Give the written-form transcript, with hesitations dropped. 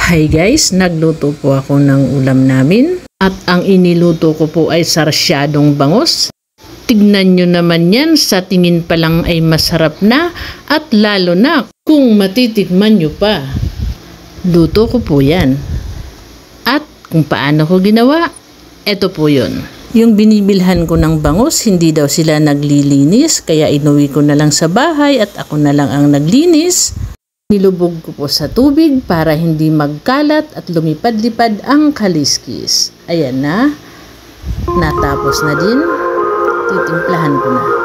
Hi guys, nagluto po ako ng ulam namin at ang iniluto ko po ay sarsyadong bangus. Tignan nyo naman yan, sa tingin pa lang ay masarap na at lalo na kung matitikman nyo pa. Luto ko po yan. At kung paano ko ginawa, eto po yun. Yung binibilhan ko ng bangus, hindi daw sila naglilinis kaya inuwi ko na lang sa bahay at ako na lang ang naglinis. Nilubog ko po sa tubig para hindi magkalat at lumipad-lipad ang kaliskis. Ayan na. Natapos na din. Titimplahan ko na.